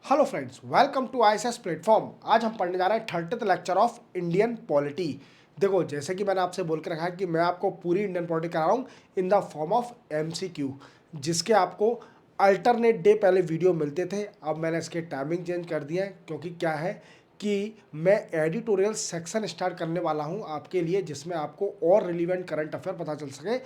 Hello friends, welcome to ISS platform. आज हम पढ़ने जा रहे हैं 30th lecture of Indian polity. देखो, जैसे कि मैंने आपसे बोल के रखा है कि मैं आपको पूरी इंडियन पॉलिटी करा रहा हूँ in the form of MCQ, जिसके आपको अल्टरनेट डे पहले वीडियो मिलते थे। अब मैंने इसके टाइमिंग चेंज कर दिया है, क्योंकि क्या है कि मैं एडिटोरियल सेक्शन स्टार्ट करने वाला हूं आपके लिए, जिसमें आपको और रिलीवेंट करंट अफेयर पता चल सके,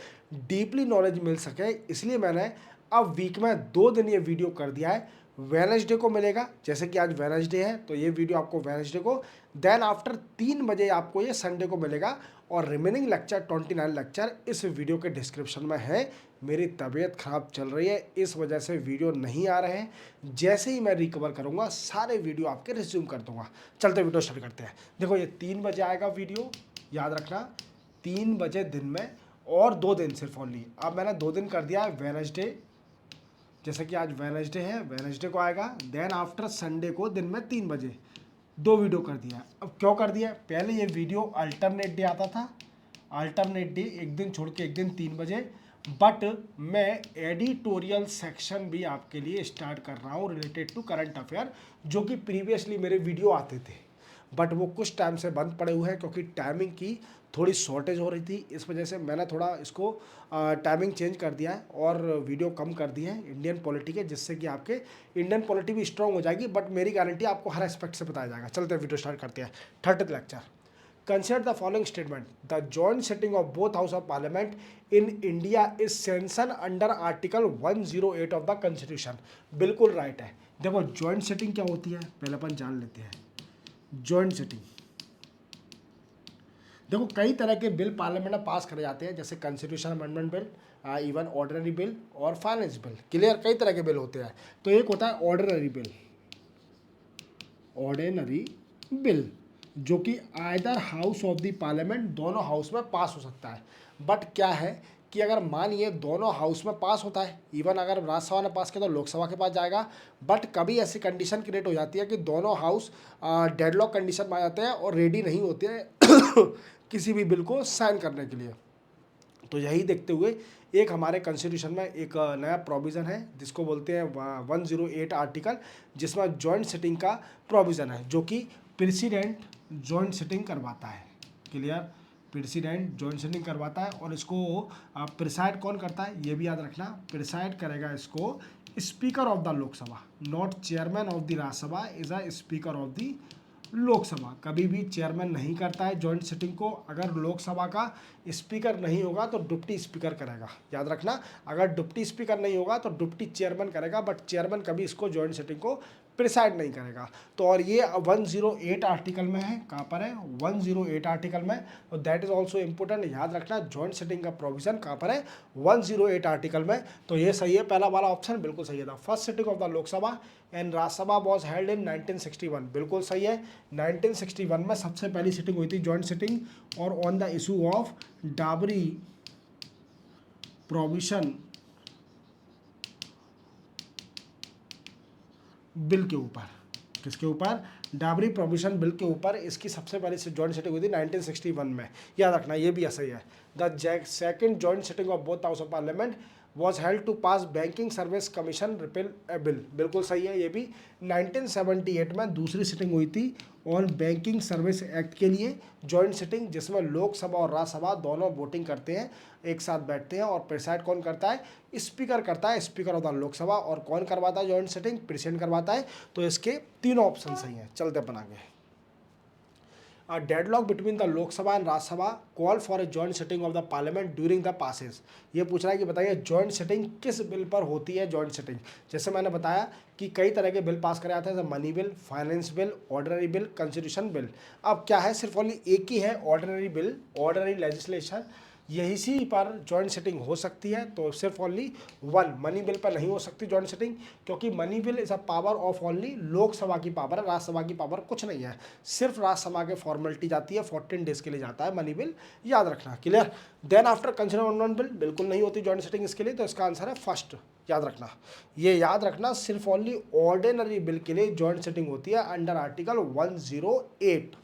डीपली नॉलेज मिल सके। इसलिए मैंने अब वीक में 2 दिन ये वीडियो कर दिया है। वेनसडे को मिलेगा, जैसे कि आज वेनसडे है तो ये वीडियो आपको वेनसडे को, देन आफ्टर 3 बजे आपको ये संडे को मिलेगा। और रिमेनिंग लेक्चर 29 लेक्चर इस वीडियो के डिस्क्रिप्शन में है। मेरी तबीयत खराब चल रही है, इस वजह से वीडियो नहीं आ रहे हैं। जैसे ही मैं रिकवर करूंगा सारे वीडियो आपके रिज्यूम कर दूंगा। चलते वीडियो स्टार्ट करते हैं। देखो, ये 3 बजे आएगा वीडियो, याद रखना 3 बजे दिन में। और 2 दिन सिर्फ ओनली। अब मैंने 2 दिन कर दिया है वेनसडे, जैसे कि आज वेनसडे है, वेनसडे को आएगा। देन आफ्टर संडे को दिन में 3 बजे 2 वीडियो कर दिया। अब क्यों कर दिया? पहले ये वीडियो अल्टरनेट डे आता था, अल्टरनेट डे एक दिन छोड़ के एक दिन 3 बजे। बट मैं एडिटोरियल सेक्शन भी आपके लिए स्टार्ट कर रहा हूँ रिलेटेड टू करंट अफेयर, जो कि प्रीवियसली मेरे वीडियो आते थे, बट वो कुछ टाइम से बंद पड़े हुए हैं क्योंकि टाइमिंग की थोड़ी शॉर्टेज हो रही थी। इस वजह से मैंने थोड़ा इसको टाइमिंग चेंज कर दिया है और वीडियो कम कर दिए हैं इंडियन पॉलिटी के, जिससे कि आपके इंडियन पॉलिटी भी स्ट्रांग हो जाएगी। बट मेरी गारंटी आपको हर एस्पेक्ट से बताया जाएगा। चलते हैं, वीडियो स्टार्ट करते हैं। 30th lecture. Consider the following statement, the joint sitting of both house of parliament in India is sanction under article 108 of the constitution. बिल्कुल राइट है। देखो, जॉइंट सिटिंग क्या होती है पहले अपन जान लेते हैं। जॉइंट सिटिंग, देखो कई तरह के बिल पार्लियामेंट में पास करे जाते हैं, जैसे constitution amendment bill, even ordinary bill और फाइनेंस बिल। क्लियर, कई तरह के बिल होते हैं। तो एक होता है ऑर्डिनरी बिल, ऑर्डिनरी बिल जो कि either house of the parliament, दोनों हाउस में पास हो सकता है। बट क्या है कि अगर मानिए दोनों हाउस में पास होता है, इवन अगर राज्यसभा ने पास किया तो लोकसभा के पास जाएगा। बट कभी ऐसी कंडीशन क्रिएट हो जाती है कि दोनों हाउस डेडलॉक कंडीशन में आ जाते हैं और रेडी नहीं होते हैं किसी भी बिल को साइन करने के लिए। तो यही देखते हुए एक हमारे कॉन्स्टिट्यूशन में एक नया प्रोविज़न है जिसको बोलते हैं 108 आर्टिकल, जिसमें जॉइंट सिटिंग का प्रोविज़न है, जो कि प्रेसिडेंट जॉइंट सिटिंग करवाता है। क्लियर, प्रेसिडेंट जॉइंट सिटिंग करवाता है। और इसको प्रिसाइड कौन करता है ये भी याद रखना। प्रिसाइड करेगा इसको speaker of the Lok Sabha, not chairman of the Rajya Sabha, is a speaker of the Lok Sabha. कभी भी चेयरमैन नहीं करता है जॉइंट सिटिंग को। अगर लोकसभा का स्पीकर नहीं होगा तो डिप्टी स्पीकर करेगा, याद रखना। अगर डिप्टी स्पीकर नहीं होगा तो डिप्टी चेयरमैन करेगा, बट चेयरमैन कभी इसको जॉइंट सिटिंग को प्रिसाइड नहीं करेगा। तो और ये 108 आर्टिकल में है। कहाँ पर है? 108 आर्टिकल में। और दैट इज ऑल्सो इंपॉर्टेंट, याद रखना। जॉइंट सिटिंग का प्रोविजन कहाँ पर है? 108 आर्टिकल में। तो ये सही है, पहला वाला ऑप्शन बिल्कुल सही है था। First sitting of the Lok Sabha and Rajya Sabha was held in 1961, बिल्कुल सही है। 1961 में सबसे पहली सिटिंग हुई थी जॉइंट सिटिंग, और on the issue of dowry provision bill के ऊपर। किसके ऊपर? डाबरी प्रोविजन बिल के ऊपर इसकी सबसे पहली जॉइंट सिटिंग हुई थी 1961 में, याद रखना। ये भी सही है। The second joint sitting of both house of parliament was held to pass banking service commission repeal bill, बिल्कुल सही है। ये भी 1978 में दूसरी सिटिंग हुई थी ऑन बैंकिंग सर्विस एक्ट के लिए जॉइंट सिटिंग, जिसमें लोकसभा और राज्यसभा दोनों वोटिंग करते हैं, एक साथ बैठते हैं। और प्रेसाइड कौन करता है? स्पीकर करता है, स्पीकर ऑफ द लोकसभा। और कौन करवाता है जॉइंट सिटिंग? प्रेसिडेंट करवाता है। तो इसके तीनों ऑप्शन सही हैं। चलते अपन आगे। A deadlock between the Lok Sabha and Rajya Sabha call for a joint sitting of the Parliament during the passage। ये पूछ रहा है कि बताइए जॉइंट सिटिंग किस बिल पर होती है? जॉइंट सिटिंग, जैसे मैंने बताया कि कई तरह के बिल पास करे जाते हैं, जैसे money bill, finance bill, ordinary bill, constitution bill. अब क्या है, सिर्फ ओनली एक ही है ऑर्डिनरी बिल, ऑर्डिनरी लेजिस्लेशन, यही सी पर जॉइंट सिटिंग हो सकती है। तो सिर्फ ओनली वन, मनी बिल पर नहीं हो सकती जॉइंट सिटिंग, क्योंकि money bill is a power of only Lok Sabha की पावर है, राज्यसभा की पावर कुछ नहीं है। सिर्फ राज्यसभा के फॉर्मेलिटी जाती है, 14 डेज के लिए जाता है मनी बिल, याद रखना। Clear. Then after consider amendment bill बिल्कुल नहीं होती जॉइंट सिटिंग इसके लिए, तो इसका आंसर है फर्स्ट, याद रखना। ये याद रखना, सिर्फ ओनली ऑर्डिनरी बिल के लिए जॉइंट सिटिंग होती है अंडर आर्टिकल 108।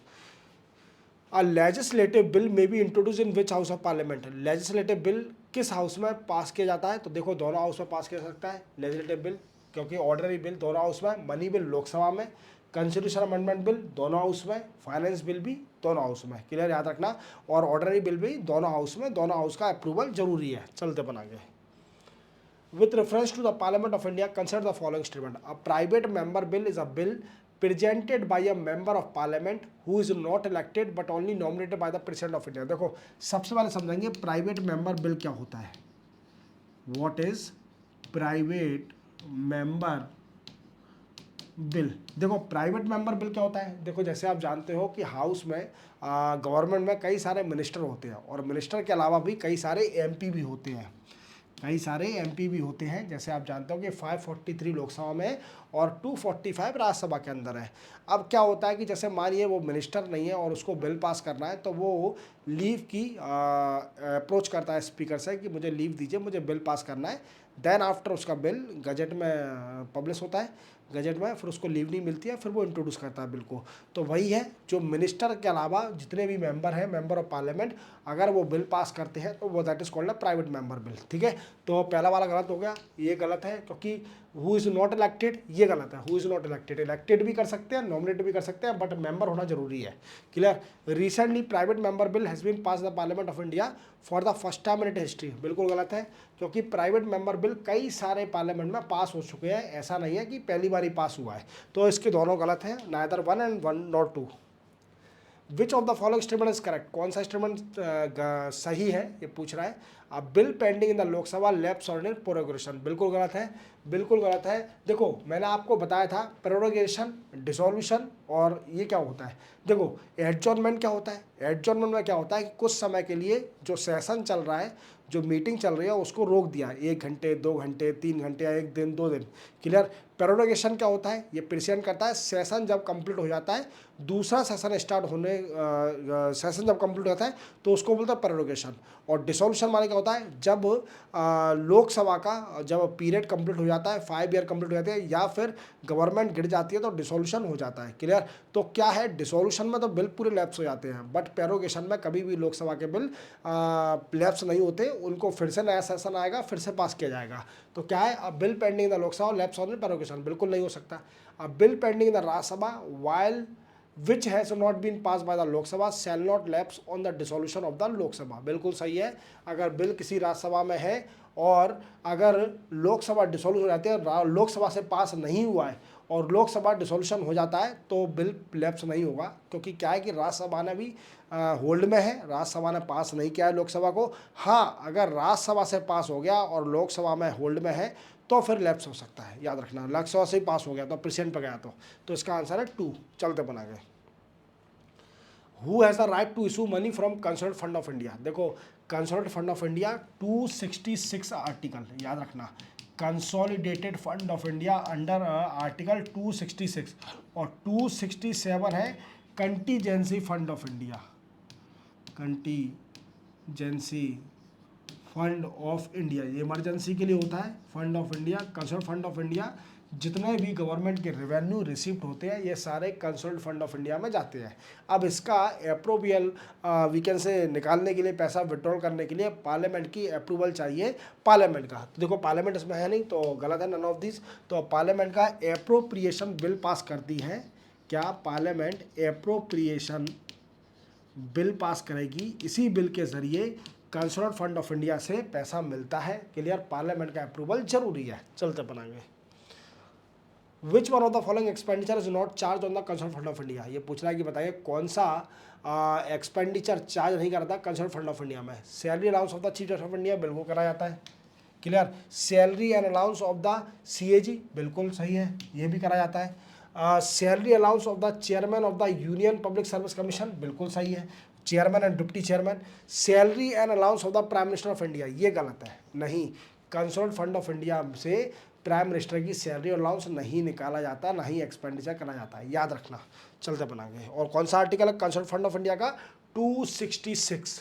अ लेजिस्लेटिव बिल में be introduce in which house of parliament? Legislative bill किस हाउस में पास किया जाता है? तो देखो दोनों हाउस में पास किया जा सकता है लेजिस्लेटिव बिल। क्योंकि ऑर्डनरी बिल दोनों हाउस में, मनी बिल लोकसभा में, कॉन्स्टिट्यूशन अमेंडमेंट बिल दोनों हाउस में, फाइनेंस बिल भी दोनों हाउस में, क्लियर याद रखना, और ऑर्डनरी बिल भी दोनों हाउस में, दोनों हाउस का अप्रूवल जरूरी है। चलते बनाएंगे। With reference to the Parliament of India, consider the following statement. A private member bill is a bill presented by a member of parliament who is not elected but only nominated by the president of India. देखो सबसे पहले समझेंगे private member bill क्या होता है। What is private member bill? देखो private member bill क्या होता है। देखो जैसे आप जानते हो कि हाउस में गवर्नमेंट में कई सारे मिनिस्टर होते हैं और मिनिस्टर के अलावा भी कई सारे एमपी भी होते हैं, कई सारे एमपी भी होते हैं। जैसे आप जानते हो कि 543 लोकसभा में और 245 राज्यसभा के अंदर है। अब क्या होता है कि जैसे मानिए वो मिनिस्टर नहीं है और उसको बिल पास करना है, तो वो लीव की अप्रोच करता है स्पीकर से कि मुझे लीव दीजिए, मुझे बिल पास करना है। देन आफ्टर उसका बिल गजट में पब्लिश होता है, गजट में फिर उसको लीव नहीं मिलती है, फिर वो इंट्रोड्यूस करता है बिल को। तो वही है, जो मिनिस्टर के अलावा जितने भी मेंबर हैं, मेंबर ऑफ पार्लियामेंट, अगर वो बिल पास करते हैं तो वो that is called a private member bill. ठीक है, तो पहला वाला गलत हो गया, ये गलत है, क्योंकि हु इज़ नॉट इलेक्टेड ये गलत है। Who is not elected, elected भी कर सकते हैं, नॉमिनेट भी कर सकते हैं, बट मेंबर होना जरूरी है। Clear. Recently private member bill has been pass the parliament of India for the first time in it history. बिल्कुल गलत है, क्योंकि प्राइवेट मेंबर बिल कई सारे पार्लियामेंट में पास हो चुके हैं, ऐसा नहीं है कि पहली बार ही पास हुआ है। तो इसके दोनों गलत हैं, neither one and one not two. Which of the following statement is correct? कौन सा स्टेटमेंट सही है ये पूछ रहा है। अब bill pending in the Lok Sabha lapse on in prorogation, बिल्कुल गलत है, बिल्कुल गलत है। देखो मैंने आपको बताया था प्रोरोगेशन, डिसोल्यूशन और ये क्या होता है। देखो एडजॉर्नमेंट क्या होता है। एडजॉर्नमेंट में क्या होता है कि कुछ समय के लिए जो सेशन चल रहा है, जो मीटिंग चल रही है, उसको रोक दिया 1 घंटे 2 घंटे 3 घंटे या 1 दिन 2 दिन। क्लियर। प्रोरोगेशन क्या होता है, ये प्रेसिडेंट करता है। सेशन जब कंप्लीट हो जाता है, दूसरा सेशन स्टार्ट होने सेशन जब कंप्लीट होता है तो उसको बोलते हैं प्रोरोगेशन। और डिसोल्यूशन माने क्या होता है, जब लोकसभा का जब पीरियड कंप्लीट हो जाता है, 5 ईयर कंप्लीट हो जाते हैं या फिर गवर्नमेंट गिर जाती है तो डिसोल्यूशन हो जाता है। क्लियर। तो क्या है, डिसोल्यूशन में तो बिल पूरे लैप्स हो जाते हैं, बट प्रोरोगेशन में कभी भी लोकसभा के बिल लैप्स नहीं होते, उनको फिर से नया सेशन आएगा, फिर से पास किया जाएगा। तो क्या है, अब bill pending in the Lok Sabha lapse on prorogation बिल्कुल नहीं हो सकता। अब bill pending in the Rajya Sabha while which has not been passed by the Lok Sabha shall not lapse on the dissolution of the Lok Sabha, बिल्कुल सही है। अगर bill किसी राज्यसभा में है और अगर लोकसभा डिसोल्व हो जाती है, लोकसभा से पास नहीं हुआ है और लोकसभा डिसोल्यूशन हो जाता है, तो बिल लैप्स नहीं होगा। क्योंकि क्या है कि राज्यसभा ने भी होल्ड में है, राज्यसभा ने पास नहीं किया है लोकसभा को। हाँ, अगर राज्यसभा से पास हो गया और लोकसभा में होल्ड में है तो फिर लैप्स हो सकता है, याद रखना। लोकसभा से ही पास हो गया तो प्रेसिडेंट पर गया तो इसका आंसर है 2। चलते बना गए। Who has the right to issue money from consolidated fund of India. देखो consolidated fund of India 266 article, याद रखना। Consolidated fund of India under article 266 और 267 है contingency fund of India. Contingency fund of India, ये emergency के लिए होता है। Fund of India, consolidated fund of India, जितने भी गवर्नमेंट के रेवेन्यू रिसिप्ट होते हैं ये सारे कंसोलिडेटेड फंड ऑफ इंडिया में जाते हैं। अब इसका अप्रूवल वीकेंड से निकालने के लिए, पैसा विड्रॉल करने के लिए पार्लियामेंट की अप्रूवल चाहिए, पार्लियामेंट का। तो देखो पार्लियामेंट इसमें है नहीं, तो गलत है, नन ऑफ दिस। तो पार्लियामेंट का एप्रोप्रिएशन बिल पास करती है। क्या पार्लियामेंट एप्रोप्रिएशन बिल पास करेगी, इसी बिल के जरिए कंसोलिडेटेड फंड ऑफ इंडिया से पैसा मिलता है। क्लियर। पार्लियामेंट का अप्रूवल जरूरी है। चलते बनाएंगे। विच one of the following expenditure is not charge on the consolidated fund of India. ये पूछ रहा है कि बताइए कौन सा एक्सपेंडिचर चार्ज नहीं करता कंसोलिडेटेड फंड ऑफ इंडिया में। Salary allowance of the chief justice of India बिल्कुल करा जाता है। Clear. Salary and allowance of the CAG बिल्कुल सही है, ये भी करा जाता है। Salary allowance of the chairman of the union public service commission बिल्कुल सही है, chairman and deputy chairman. Salary and allowance of the prime minister of India ये गलत है, नहीं। कंसोलिडेटेड फंड ऑफ इंडिया से प्राइम मिनिस्टर की सैलरी और अलाउंस नहीं निकाला जाता, ना ही एक्सपेंडिचर करा जाता है, याद रखना। चलते बनाएंगे। और कौन सा आर्टिकल है कंसोलिडेटेड फंड ऑफ इंडिया का? 266।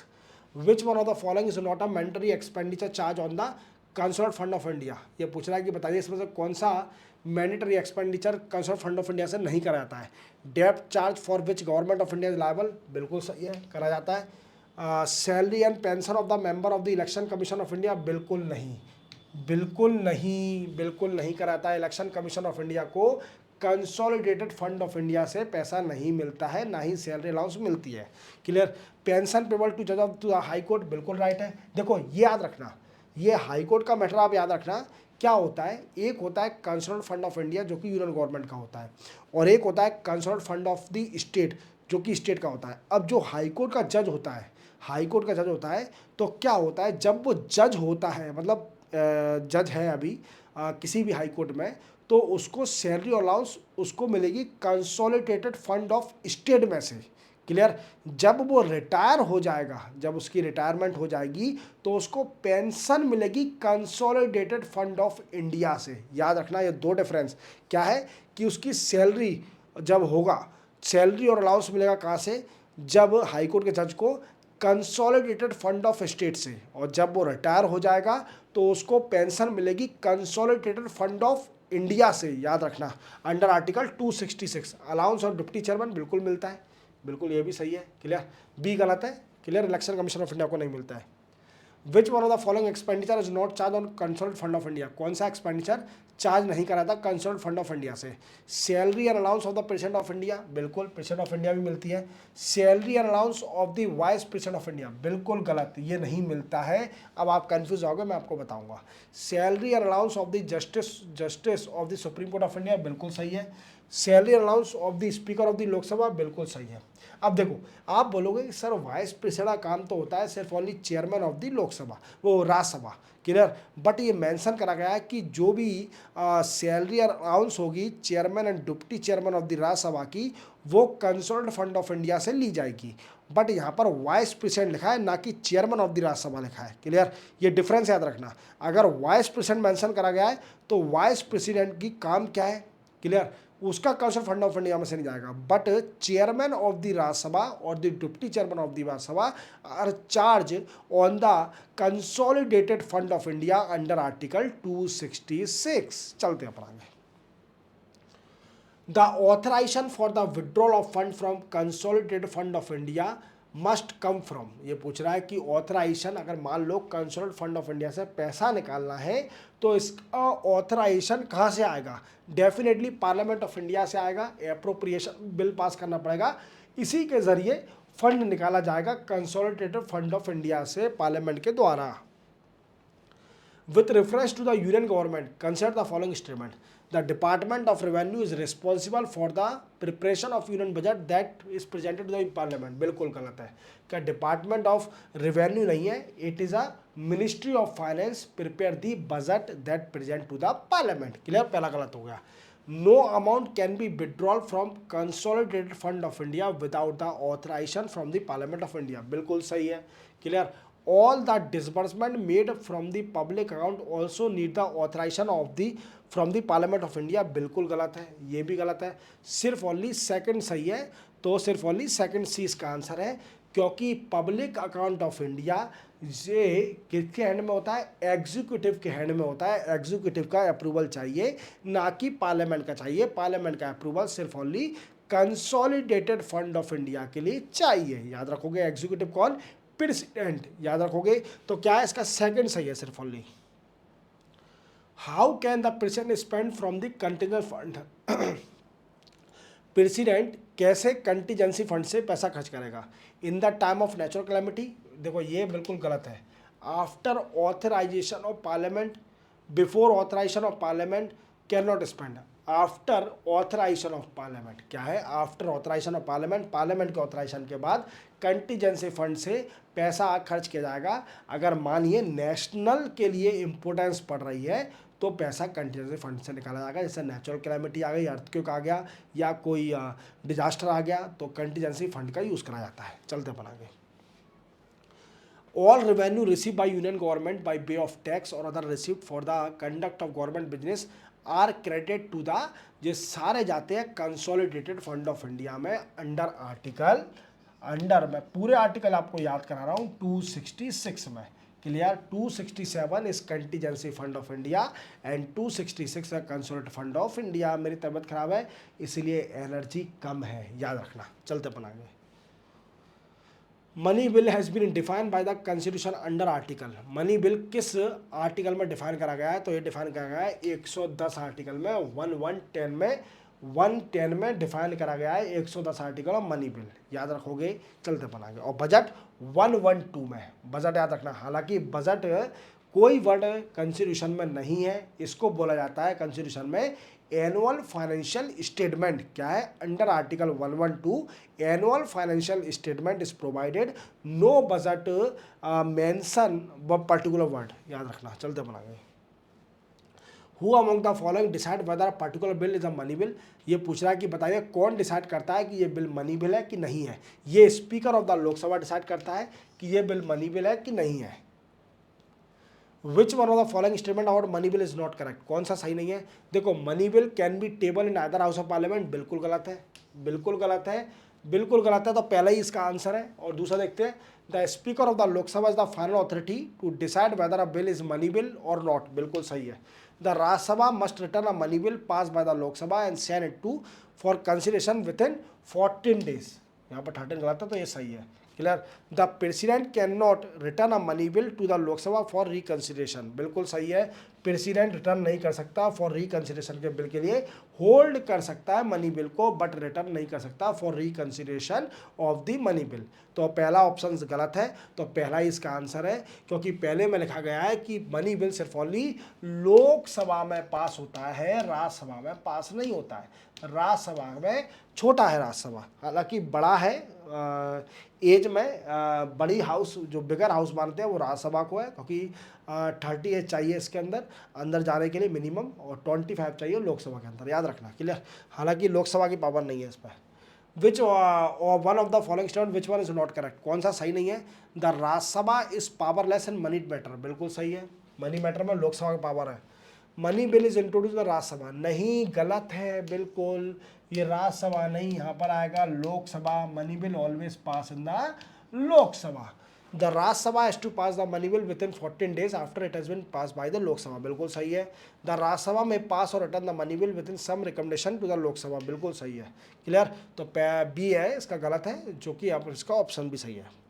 विच one of the following is not a mandatory expenditure charge on the consolidated fund of India. ये पूछ रहा है कि बताइए इसमें से कौन सा mandatory expenditure consolidated fund of India से नहीं करा जाता है। डेब्ट charge for which government of India is liable बिल्कुल सही है, करा जाता है। Salary and pension of the member of the election commission of India बिल्कुल नहीं, बिल्कुल नहीं कराता है। इलेक्शन कमीशन ऑफ इंडिया को कंसोलिडेटेड फंड ऑफ इंडिया से पैसा नहीं मिलता है, ना ही सैलरी अलाउंस मिलती है। क्लियर। पेंशन पेबल टू जज ऑफ द हाई कोर्ट, बिल्कुल राइट है। देखो ये याद रखना, ये हाई कोर्ट का मैटर आप याद रखना। क्या होता है, एक होता है कंसोलिडेटेड फंड ऑफ इंडिया जो कि यूनियन गवर्नमेंट का होता है, और एक होता है consolidated fund of the state जो कि स्टेट का होता है। अब जो हाई कोर्ट का जज होता है, हाई कोर्ट का जज होता है, तो क्या होता है, जब वो जज होता है, मतलब जज है अभी किसी भी हाई कोर्ट में, तो उसको सैलरी अलाउंस उसको मिलेगी कंसोलिडेटेड फंड ऑफ स्टेट में से। क्लियर। जब वो रिटायर हो जाएगा, जब उसकी रिटायरमेंट हो जाएगी, तो उसको पेंशन मिलेगी कंसोलिडेटेड फंड ऑफ इंडिया से। याद रखना ये दो डिफरेंस क्या है, कि उसकी सैलरी जब होगा, सैलरी और अलाउंस मिलेगा कहाँ से, जब हाई कोर्ट के जज को कंसोलिडेटेड फंड ऑफ स्टेट से, और जब वो रिटायर हो जाएगा तो उसको पेंशन मिलेगी कंसोलिडेटेड फंड ऑफ इंडिया से। याद रखना अंडर आर्टिकल 266। अलाउंस और डिप्टी चेयरमैन बिल्कुल मिलता है, बिल्कुल ये भी सही है। क्लियर। बी गलत है। Clear. Election commission of India को नहीं मिलता है। विच one of the following expenditure is not charge on consolidated fund of India, कौन सा एक्सपेंडिचर चार्ज नहीं करा था कंसोलिडेटेड फंड ऑफ इंडिया से। Salary and allowance of the president of India, बिल्कुल प्रेसिडेंट ऑफ इंडिया भी मिलती है। Salary and allowance of the vice president of India, बिल्कुल गलत, ये नहीं मिलता है। अब आप कंफ्यूज होगे, मैं आपको बताऊंगा। Salary and allowance of the justice of the supreme court of India, बिल्कुल सही है। Salary allowance of the speaker of the Lok Sabha, बिल्कुल सही है। अब देखो, आप बोलोगे कि सर वाइस प्रेसिडेंट का काम तो होता है सिर्फ only chairman of the Lok Sabha, वो राज्यसभा। क्लियर। बट ये मेंशन करा गया है कि जो भी सैलरी अलाउंस होगी chairman and deputy chairman of the Rajya Sabha की, वो कंसोलिडेटेड फंड ऑफ इंडिया से ली जाएगी। बट यहाँ पर वाइस प्रेसिडेंट लिखा है, ना कि चेयरमैन ऑफ द राज्यसभा लिखा है। क्लियर। ये डिफरेंस याद रखना। अगर वाइस प्रेसिडेंट मेंशन करा गया है तो वाइस प्रेसिडेंट की काम क्या है। क्लियर। उसका कंसोलिडेटेड फंड ऑफ इंडिया में से नहीं जाएगा। But chairman of the Rajya Sabha और the deputy chairman of the Rajya Sabha are charge on the consolidated fund of India under article 266। चलते हैं आगे। The authorization for the withdrawal of fund from consolidated fund of India must come from, ये पूछ रहा है कि authorization, अगर मान लो कंसोलिडेटेड फंड ऑफ इंडिया से पैसा निकालना है तो इसका ऑथराइजेशन कहाँ से आएगा। डेफिनेटली पार्लियामेंट ऑफ इंडिया से आएगा। एप्रोप्रिएशन बिल पास करना पड़ेगा, इसी के जरिए फंड निकाला जाएगा कंसोलिडेटेड फंड ऑफ इंडिया से पार्लियामेंट के द्वारा। With reference to the union government, consider the following statement. The Department of Revenue is responsible for the preparation of union budget that is presented to the parliament. बिल्कुल गलत है। क्या department of revenue नहीं है, it is a ministry of finance prepare the budget that present to the parliament. Clear. पहला गलत हो गया। No amount can be withdrawal from consolidated fund of India without the authorization from the parliament of India, बिल्कुल सही है। Clear. all the disbursement made from the public account also need the authorization of the from the parliament of India, बिल्कुल गलत है, ये भी गलत है। सिर्फ ओनली सेकंड सही है, तो सिर्फ ओनली सेकंड सी इसका आंसर है, क्योंकि पब्लिक अकाउंट ऑफ इंडिया ये किसके हैंड में होता है, एग्जीक्यूटिव के हैंड में होता है। एग्जीक्यूटिव का अप्रूवल चाहिए, ना कि पार्लियामेंट का चाहिए। पार्लियामेंट का अप्रूवल सिर्फ only consolidated fund of India के लिए चाहिए। याद रखोगे, एग्जीक्यूटिव कौन, प्रेसिडेंट। याद रखोगे, तो क्या है इसका सेकंड सही है सिर्फ only. How can the president spend from the contingent fund, president कैसे कंटिजेंसी फंड से पैसा खर्च करेगा in the time of natural calamity. देखो ये बिल्कुल गलत है। After authorization of parliament, before authorization of parliament can not spend. After authorization of parliament क्या है, after authorization of parliament, parliament के ऑथराइजेशन के बाद कंटिजेंसी फंड से पैसा खर्च किया जाएगा। अगर मानिए नेशनल के लिए इंपॉर्टेंस पड़ रही है तो पैसा कंटिजेंसी फंड से निकाला जाएगा। जैसे नेचुरल कैलेमिटी आ गई, अर्थक्वेक आ गया, या कोई डिजास्टर आ गया, तो कंटिजेंसी फंड का यूज़ करा जाता है। चलते अपन आगे। All revenue receive by union government by way of tax और other receipt for the conduct of government business are credit to the, ये सारे जाते हैं कंसोलिडेटेड फंड ऑफ इंडिया में अंडर आर्टिकल, अंडर मैं पूरे आर्टिकल आपको याद करा रहा हूँ 266 में। Clear. 267 is contingency fund of India and 266 है कंसोलिडेटेड फंड ऑफ इंडिया। मेरी तबीयत खराब है इसीलिए एनर्जी कम है, याद रखना। चलते अपन आगे। Money bill has been defined by the constitution under article. Money bill किस आर्टिकल में डिफाइन करा गया है? तो ये डिफाइन करा गया है 110 आर्टिकल में, 110 में डिफाइन करा गया है 110 आर्टिकल ऑफ मनी बिल। याद रखोगे, चलते बनाएंगे। और बजट 112 में, बजट याद रखना। हालांकि बजट कोई वर्ड कॉन्स्टिट्यूशन में नहीं है, इसको बोला जाता है कॉन्स्टिट्यूशन में एनुअल फाइनेंशियल स्टेटमेंट। क्या है? Under article 112 annual financial statement is provided, no budget mention व पर्टिकुलर वर्ड। याद रखना, चलते बनाएंगे। Who among the following decide whether particular bill is a money bill. ये पूछ रहा है कि बताइए कौन डिसाइड करता है कि ये बिल मनी बिल है कि नहीं है? ये speaker of the Lok Sabha decide करता है कि ये बिल मनी बिल है कि नहीं है। विच one of the following statement about money bill is not correct. कौन सा सही नहीं है? देखो, money bill can be table in other house of parliament, बिल्कुल गलत है, बिल्कुल गलत है, बिल्कुल गलत है। तो पहला ही इसका आंसर है। और दूसरा देखते हैं, the speaker of the Lok Sabha is the final authority to decide whether a bill is money bill or not, बिल्कुल सही है। The Rajya Sabha must return a money bill pass by the Lok Sabha and send it to for consideration within 14 days. यहाँ पर 13 गलत है, तो ये सही है। क्लियर। The president can not return a money bill to the Lok Sabha for reconsideration, बिल्कुल सही है। प्रेसिडेंट रिटर्न नहीं कर सकता फॉर रिकंसिडरेशन के बिल के लिए, होल्ड कर सकता है मनी बिल को, बट रिटर्न नहीं कर सकता for reconsideration of the money bill. तो पहला ऑप्शन गलत है, तो पहला ही इसका आंसर है, क्योंकि पहले में लिखा गया है कि मनी बिल सिर्फ ओनली लोकसभा में पास होता है, राज्यसभा में पास नहीं होता है। राज्यसभा में छोटा है राज्यसभा, हालांकि बड़ा है एज में, बड़ी हाउस जो बिगर हाउस मानते हैं वो राज्यसभा को है, क्योंकि 30 एज चाहिए इसके अंदर अंदर जाने के लिए मिनिमम, और 25 चाहिए लोकसभा के अंदर। याद रखना, क्लियर। हालांकि लोकसभा की पावर नहीं है इस पर। विच one of the following statement which one is not correct. कौन सा सही नहीं है? The Rajya Sabha is powerless in money matter, बिल्कुल सही है। मनी मैटर में लोकसभा की पावर है। Money bill is introduce the Rajya Sabha, नहीं, गलत है बिल्कुल। ये राज्यसभा नहीं, यहाँ पर आएगा Lok Sabha. Money bill always pass in the Lok Sabha. The Rajya Sabha has to pass the money bill within 14 days after it has been pass by the Lok Sabha, बिल्कुल सही है। द राज्यसभा में पास और return the money bill within some recommendation to the Lok Sabha, बिल्कुल सही है। Clear. तो B है इसका गलत है, जो कि आप इसका ऑप्शन भी सही है।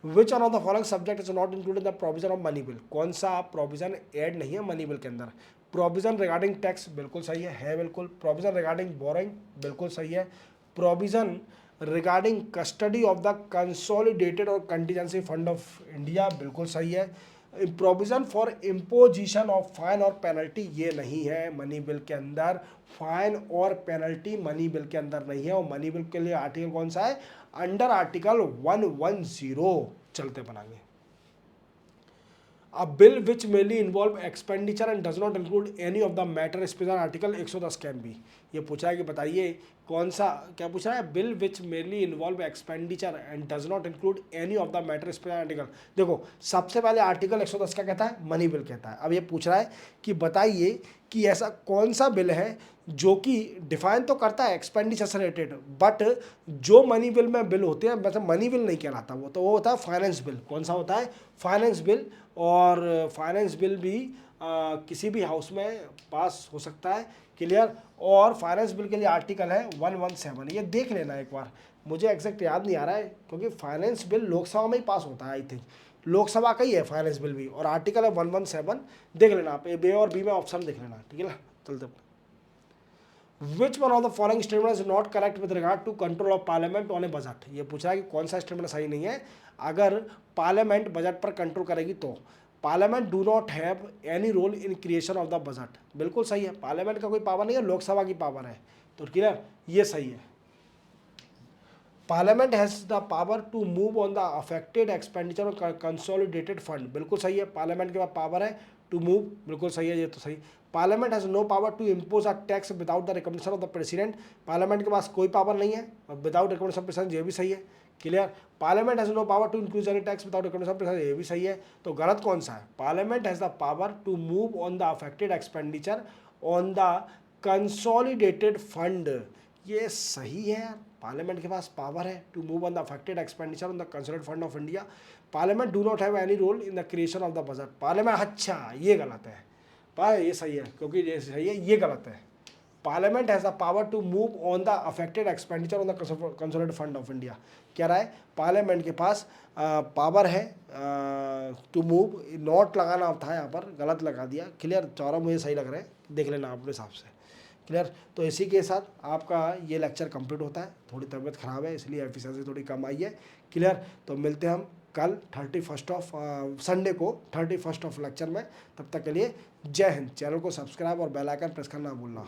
विच one of the following subject is not included the provision of money bill. कौन सा प्रोविजन ऐड नहीं है मनी बिल के अंदर? प्रोविजन रिगार्डिंग टैक्स, बिल्कुल सही है बिल्कुल। प्रोविजन रिगार्डिंग बोरिंग, बिल्कुल सही है। Provision regarding custody of the consolidated और कंटीजेंसी फंड ऑफ इंडिया, बिल्कुल सही है। Provision for imposition of fine और पेनल्टी, ये नहीं है मनी बिल के अंदर। फाइन और पेनल्टी मनी बिल के अंदर नहीं है। और मनी बिल के लिए आर्टिकल कौन सा है? Under article 110। चलते बनाएंगे। A bill which merely involve expenditure and does not include any of the matter specified article 110 can be. ये पूछा है कि बताइए कौन सा, क्या पूछ रहा है? Bill which merely involve expenditure and does not include any of the matter specified article. देखो, सबसे पहले आर्टिकल 110 का कहता है मनी बिल कहता है। अब ये पूछ रहा है कि बताइए कि ऐसा कौन सा बिल है जो कि डिफाइन तो करता है एक्सपेंडिचर से रिलेटेड, बट जो मनी बिल में बिल होते हैं मतलब मनी बिल नहीं कहलाता वो, तो वो होता है फाइनेंस बिल। कौन सा होता है? Finance bill. और फाइनेंस बिल भी किसी भी हाउस में पास हो सकता है। क्लियर। और फाइनेंस बिल के लिए आर्टिकल है 117, ये देख लेना एक बार, मुझे एग्जैक्ट याद नहीं आ रहा है, क्योंकि फाइनेंस बिल लोकसभा में ही पास होता है, आई थिंक लोकसभा का ही है फाइनेंस बिल भी, और आर्टिकल है 117। देख लेना आप, ए और बी में ऑप्शन देख लेना, ठीक है ना। चलते which one of the following statement is not correct with regard to control of parliament on a budget. ये पूछा है कि कौन सा स्टेटमेंट सही नहीं है अगर पार्लियामेंट बजट पर कंट्रोल करेगी तो। Parliament do not have any role in creation of the budget, बिल्कुल सही है। पार्लियामेंट का कोई पावर नहीं है, लोकसभा की पावर है, तो क्लियर, ये सही है। Parliament has the power to move on the affected expenditure और कंसोलिडेटेड फंड, बिल्कुल सही है। पार्लियामेंट के पास पावर है टू मूव, बिल्कुल सही है, ये तो सही। Parliament has no power to impose a tax without the recommendation of the president, parliament के पास कोई पावर नहीं है, और विदाउट रिकमेंडेशन ऑफ प्रेसिडेंट, ये भी सही है। Clear. Parliament has no power to increase any tax without recommendation of president, ये भी सही है। तो गलत कौन सा है? Parliament has the power to move on the affected expenditure on the consolidated fund, ये सही है। पार्लियामेंट के पास पावर है to move on the affected expenditure on the consolidated fund of India. Parliament do not have any role in the creation of the budget. Parliament, अच्छा ये गलत है, ये सही है, क्योंकि ये सही है, ये गलत है। Parliament has the power to move on the affected expenditure on the consolidated fund of India. क्या रहा है, पार्लियामेंट के पास पावर है टू मूव, नोट लगाना था यहाँ पर गलत लगा दिया, क्लियर, चौरा मुझे सही लग रहा है, देख लेना अपने हिसाब से, क्लियर। तो इसी के साथ आपका ये लेक्चर कंप्लीट होता है। थोड़ी तबीयत ख़राब है इसलिए एफिशिएंसी थोड़ी कम आई है, क्लियर। तो मिलते हैं हम कल 31 ऑफ संडे को 31 ऑफ लेक्चर में। तब तक के लिए जय हिंद। चैनल को सब्सक्राइब और बेल आइकन प्रेस करना भूलना।